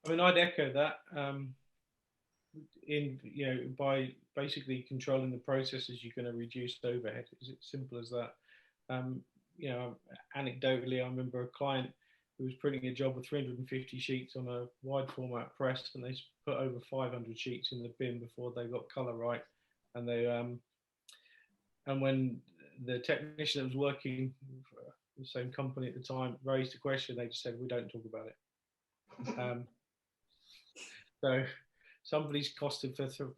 I mean, I'd echo that. By basically controlling the processes, you're going to reduce overhead. It's as simple as that. Anecdotally, I remember a client who was printing a job with 350 sheets on a wide format press, and they put over 500 sheets in the bin before they got colour right. And they and when the technician that was working for the same company at the time raised a question, they just said, "We don't talk about it." So somebody's costed for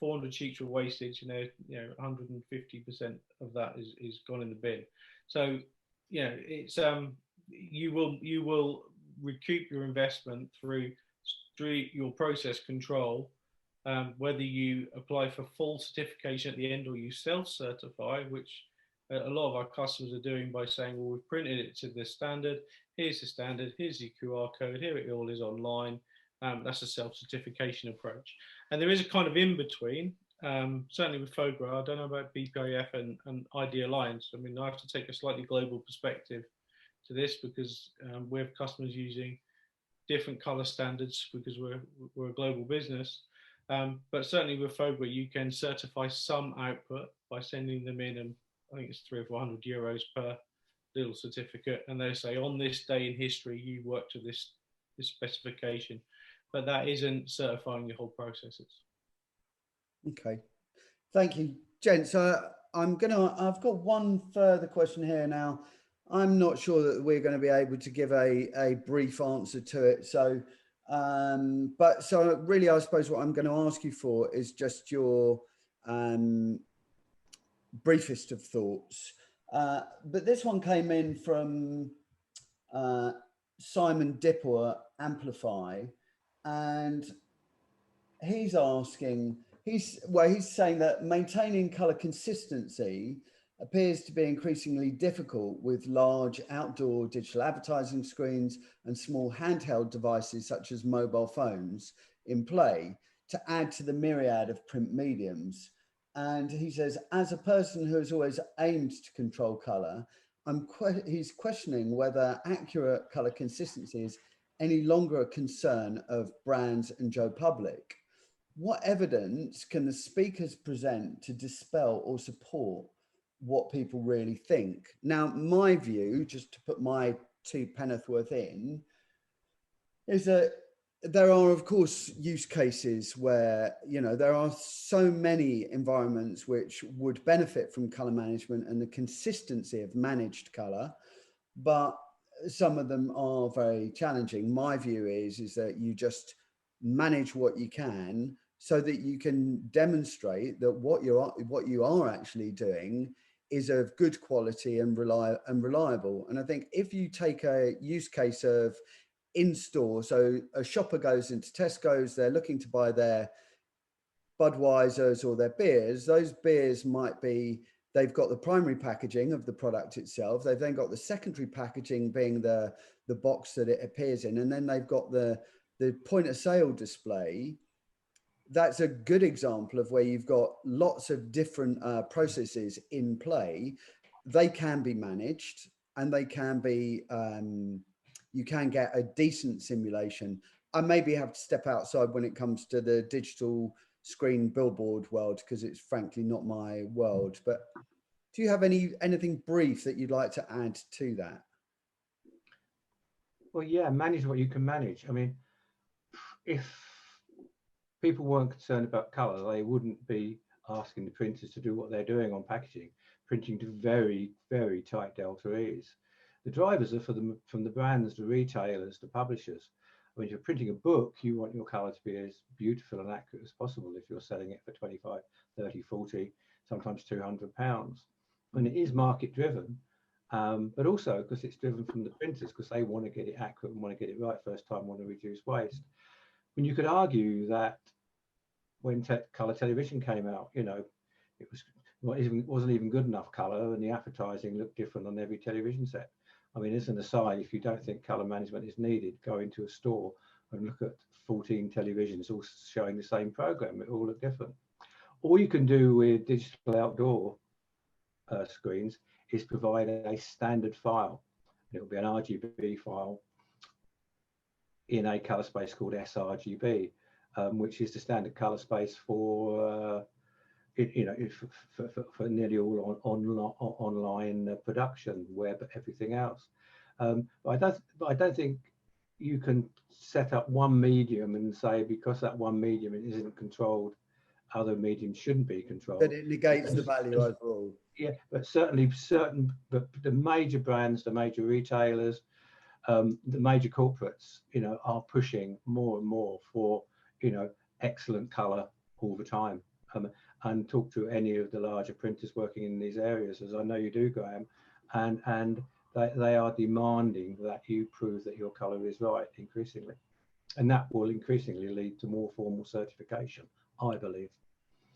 400 sheets of wastage, and 150% of that is gone in the bin. So it's you will recoup your investment through your process control, whether you apply for full certification at the end or you self-certify, which a lot of our customers are doing by saying, well, we've printed it to the standard, here's the standard, here's the QR code, here it all is online. That's a self-certification approach. And there is a kind of in-between, certainly with FOGRA. I don't know about BPIF and ID Alliance. I mean, I have to take a slightly global perspective to this because we have customers using different color standards because we're a global business. But certainly with FOGRA, you can certify some output by sending them in, and I think it's 300 or 400 euros per little certificate. And they say, on this day in history, you worked to this specification. But that isn't certifying your whole processes. Okay, thank you, gents. I've got one further question here now. I'm not sure that we're going to be able to give a brief answer to it. So, so really, I suppose what I'm going to ask you for is just your briefest of thoughts. But this one came in from Simon Dipple at Amplify, and he's asking, he's saying that maintaining color consistency appears to be increasingly difficult with large outdoor digital advertising screens and small handheld devices such as mobile phones in play to add to the myriad of print mediums. And he says, as a person who has always aimed to control color, he's questioning whether accurate color consistency is any longer a concern of brands and Joe Public. What evidence can the speakers present to dispel or support what people really think? Now, my view, just to put my 2 penneth worth in, is that there are, of course, use cases where, you know, there are so many environments which would benefit from color management and the consistency of managed color, but some of them are very challenging. My view is that you just manage what you can so that you can demonstrate that what you are actually doing is of good quality and reliable. And I think if you take a use case of in-store, so a shopper goes into Tesco's, they're looking to buy their Budweisers or their beers, those beers might be, they've got the primary packaging of the product itself, they've then got the secondary packaging being the box that it appears in, and then they've got the point of sale display. That's a good example of where you've got lots of different processes in play. They can be managed and they can be, you can get a decent simulation. I maybe have to step outside when it comes to the digital screen billboard world because it's frankly not my world. But do you have anything brief that you'd like to add to that? Well, yeah, manage what you can manage. I mean, if people weren't concerned about colour, they wouldn't be asking the printers to do what they're doing on packaging, printing to very, very tight delta E's. The drivers are from the brands, the retailers, the publishers. I mean, if you're printing a book, you want your colour to be as beautiful and accurate as possible if you're selling it for 25, 30, 40, sometimes £200. And it is market driven, but also because it's driven from the printers because they want to get it accurate and want to get it right first time, want to reduce waste. When you could argue that when colour television came out, you know, it wasn't even good enough colour, and the advertising looked different on every television set. I mean, as an aside, if you don't think colour management is needed, go into a store and look at 14 televisions all showing the same program. It all look different. All you can do with digital outdoor screens is provide a standard file. It'll be an RGB file in a colour space called sRGB, which is the standard colour space for for nearly all online production, web, everything else. But I don't think you can set up one medium and say because that one medium isn't controlled, other mediums shouldn't be controlled. But it negates the value overall. Yeah, but certainly but the major brands, the major retailers, the major corporates, you know, are pushing more and more for, you know, excellent colour all the time. And talk to any of the larger printers working in these areas, as I know you do, Graeme, and they are demanding that you prove that your colour is right increasingly, and that will increasingly lead to more formal certification, I believe.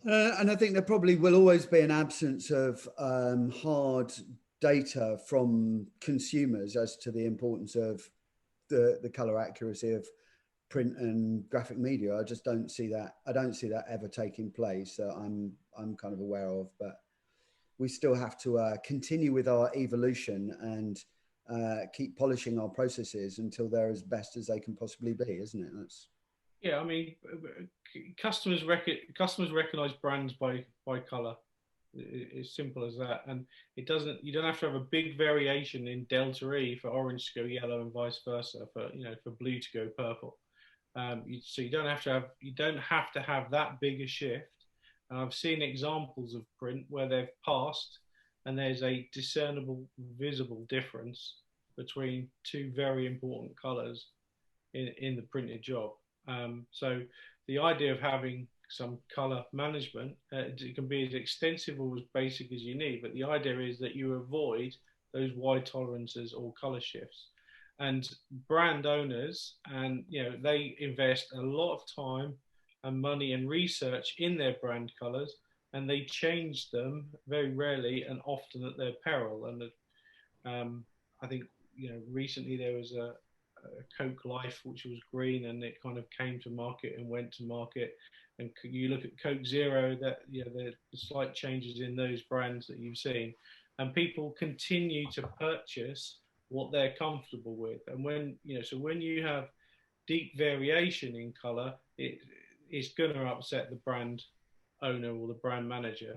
And I think there probably will always be an absence of hard data from consumers as to the importance of the colour accuracy of print and graphic media. I just don't see that. I don't see that ever taking place. That I'm kind of aware of, but we still have to continue with our evolution and keep polishing our processes until they're as best as they can possibly be, isn't it? That's... Yeah, I mean, customers recognize brands by color. It's simple as that, and it doesn't. You don't have to have a big variation in delta E for orange to go yellow and vice versa for for blue to go purple. So you don't have to have that big a shift. And I've seen examples of print where they've passed, and there's a discernible, visible difference between two very important colours in the printed job. So the idea of having some color management, it can be as extensive or as basic as you need, but the idea is that you avoid those wide tolerances or color shifts. And brand owners, and they invest a lot of time and money and research in their brand colors, and they change them very rarely and often at their peril. And I think recently there was a Coke Life, which was green, and it kind of came to market and went to market. And you look at Coke Zero, that the slight changes in those brands that you've seen, and people continue to purchase what they're comfortable with. And when when you have deep variation in color, it's going to upset the brand owner or the brand manager.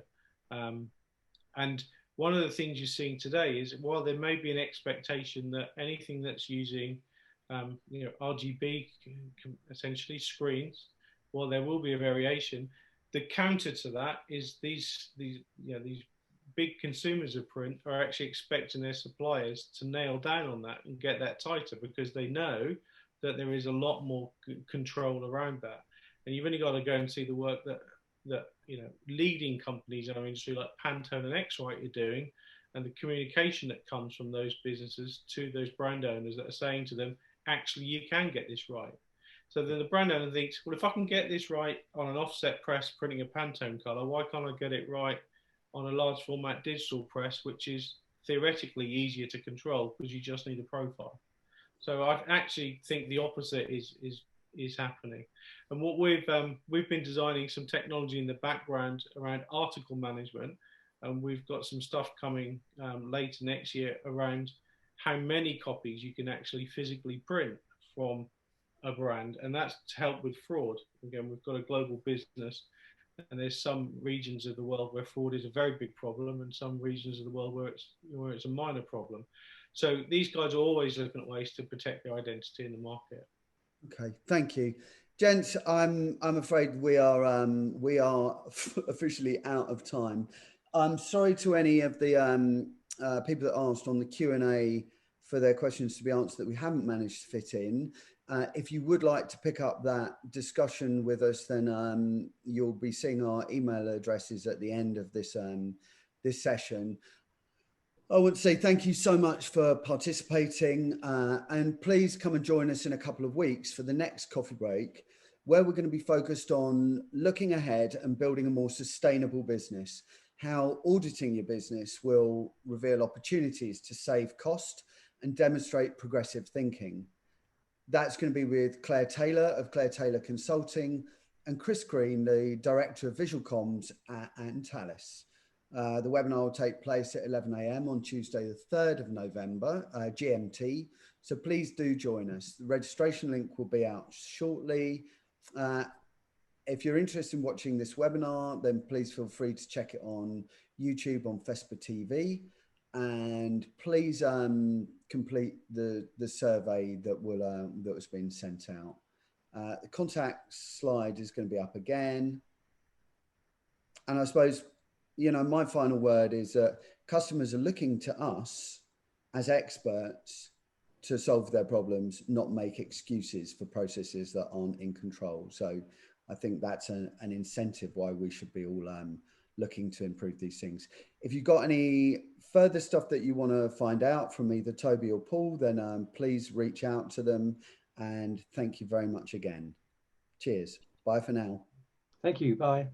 And one of the things you're seeing today is, while there may be an expectation that anything that's using RGB, essentially screens, while there will be a variation, the counter to that is these big consumers of print are actually expecting their suppliers to nail down on that and get that tighter, because they know that there is a lot more control around that. And you've only got to go and see the work that leading companies in our industry like Pantone and X-Rite are doing, and the communication that comes from those businesses to those brand owners that are saying to them, actually, you can get this right. So then the brand owner thinks, well, if I can get this right on an offset press printing a Pantone color, why can't I get it right on a large format digital press, which is theoretically easier to control because you just need a profile? So I actually think the opposite is happening. And what we've been designing some technology in the background around article management, and we've got some stuff coming later next year around how many copies you can actually physically print from a brand, and that's to help with fraud. Again, we've got a global business, and there's some regions of the world where fraud is a very big problem, and some regions of the world where it's a minor problem. So these guys are always looking at ways to protect their identity in the market. Okay, thank you, gents. I'm afraid we are officially out of time. I'm sorry to any of the people that asked on the Q&A for their questions to be answered that we haven't managed to fit in. If you would like to pick up that discussion with us, then you'll be seeing our email addresses at the end of this this session. I want to say thank you so much for participating, and please come and join us in a couple of weeks for the next coffee break, where we're going to be focused on looking ahead and building a more sustainable business, how auditing your business will reveal opportunities to save cost and demonstrate progressive thinking. That's going to be with Claire Taylor of Claire Taylor Consulting and Chris Green, the Director of Visual Comms at Antalis. The webinar will take place at 11 a.m. on Tuesday, the 3rd of November, GMT. So please do join us. The registration link will be out shortly. If you're interested in watching this webinar, then please feel free to check it on YouTube on FESPA TV. And please complete the survey that was being sent out. The contact slide is going to be up again. And I suppose, my final word is that customers are looking to us as experts to solve their problems, not make excuses for processes that aren't in control. So I think that's an incentive why we should be all looking to improve these things. If you've got any further stuff that you want to find out from either Toby or Paul, then please reach out to them. And thank you very much again. Cheers. Bye for now. Thank you. Bye.